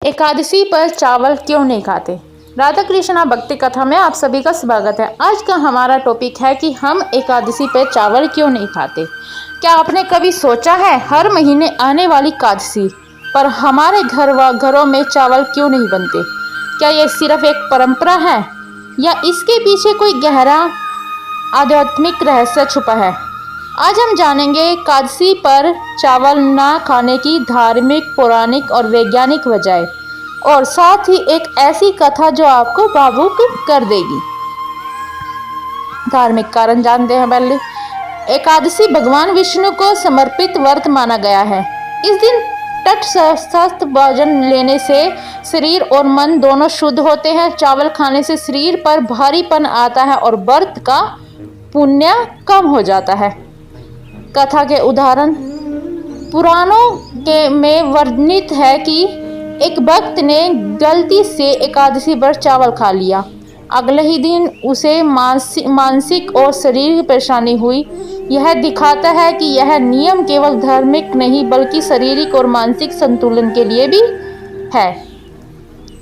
एकादशी पर चावल क्यों नहीं खाते। राधा कृष्णा भक्ति कथा में आप सभी का स्वागत है। आज का हमारा टॉपिक है कि हम एकादशी पर चावल क्यों नहीं खाते। क्या आपने कभी सोचा है हर महीने आने वाली एकादशी पर हमारे घरों में चावल क्यों नहीं बनते। क्या ये सिर्फ एक परंपरा है या इसके पीछे कोई गहरा आध्यात्मिक रहस्य छुपा है। आज हम जानेंगे एकादशी पर चावल ना खाने की धार्मिक, पौराणिक और वैज्ञानिक वजह, और साथ ही एक ऐसी कथा जो आपको भावुक कर देगी। धार्मिक कारण जानते हैं पहले। एकादशी भगवान विष्णु को समर्पित व्रत माना गया है। इस दिन तटस्थ भोजन लेने से शरीर और मन दोनों शुद्ध होते हैं। चावल खाने से शरीर पर भारीपन आता है और व्रत का पुण्य कम हो जाता है। कथा के उदाहरण पुराणों में वर्णित है कि एक भक्त ने गलती से एकादशी पर चावल खा लिया। अगले ही दिन उसे मानसिक और शारीरिक परेशानी हुई। यह दिखाता है कि यह नियम केवल धार्मिक नहीं बल्कि शारीरिक और मानसिक संतुलन के लिए भी है।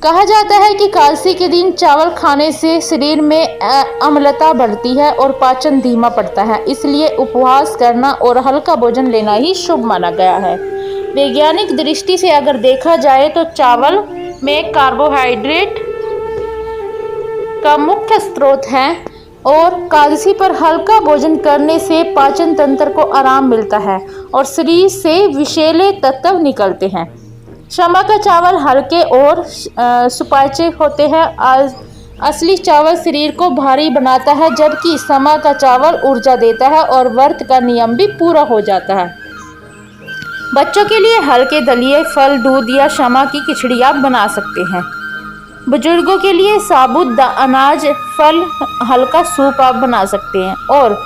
कहा जाता है कि एकादशी के दिन चावल खाने से शरीर में अम्लता बढ़ती है और पाचन धीमा पड़ता है, इसलिए उपवास करना और हल्का भोजन लेना ही शुभ माना गया है। वैज्ञानिक दृष्टि से अगर देखा जाए तो चावल में कार्बोहाइड्रेट का मुख्य स्रोत है और एकादशी पर हल्का भोजन करने से पाचन तंत्र को आराम मिलता है और शरीर से विषैले तत्व निकलते हैं। क्षमा का चावल हल्के और सुपाच्य होते हैं। असली चावल शरीर को भारी बनाता है, जबकि समा का चावल ऊर्जा देता है और व्रत का नियम भी पूरा हो जाता है। बच्चों के लिए हल्के दलिए, फल, दूध या क्षमा की खिचड़ी आप बना सकते हैं। बुजुर्गों के लिए साबुत अनाज, फल, हल्का सूप आप बना सकते हैं। और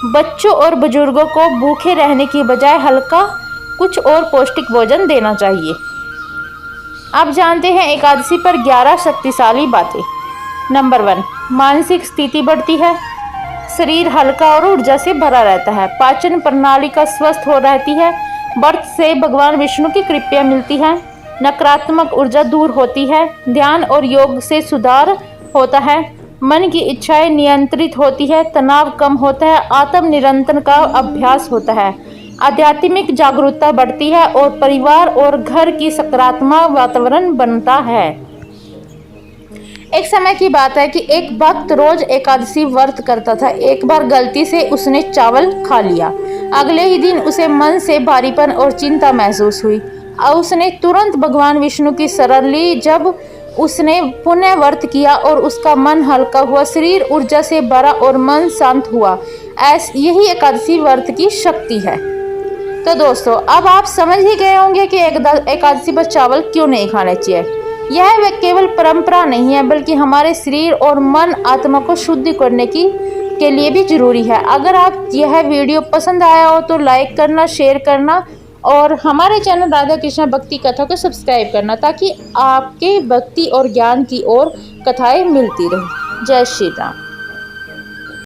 बच्चों और बुजुर्गों को भूखे रहने की बजाय हल्का कुछ और पौष्टिक भोजन देना चाहिए। आप जानते हैं एकादशी पर 11 शक्तिशाली बातें। नंबर 1, मानसिक स्थिति बढ़ती है। शरीर हल्का और ऊर्जा से भरा रहता है। पाचन प्रणाली का स्वस्थ हो रहती है। व्रत से भगवान विष्णु की कृपा मिलती है। नकारात्मक ऊर्जा दूर होती है। ध्यान और योग से सुधार होता है। मन की इच्छाएं नियंत्रित होती है। तनाव कम होता है। आत्म नियंत्रण का अभ्यास होता है। आध्यात्मिक जागरूकता बढ़ती है और परिवार और घर की सकारात्मक वातावरण बनता है। एक समय की बात है कि एक भक्त रोज एकादशी व्रत करता था। एक बार गलती से उसने चावल खा लिया। अगले ही दिन उसे मन से भारीपन और चिंता महसूस हुई और उसने तुरंत भगवान विष्णु की शरण ली। जब उसने पुनः व्रत किया और उसका मन हल्का हुआ, शरीर ऊर्जा से भरा और मन शांत हुआ। यही एकादशी व्रत की शक्ति है। तो दोस्तों, अब आप समझ ही गए होंगे कि एकादशी पर चावल क्यों नहीं खाने चाहिए। यह केवल परंपरा नहीं है बल्कि हमारे शरीर और मन आत्मा को शुद्ध करने के लिए भी जरूरी है। अगर आप यह वीडियो पसंद आया हो तो लाइक करना, शेयर करना और हमारे चैनल राधा कृष्णा भक्ति कथा को सब्सक्राइब करना, ताकि आपके भक्ति और ज्ञान की और कथाएं मिलती रहे। जय श्री राम।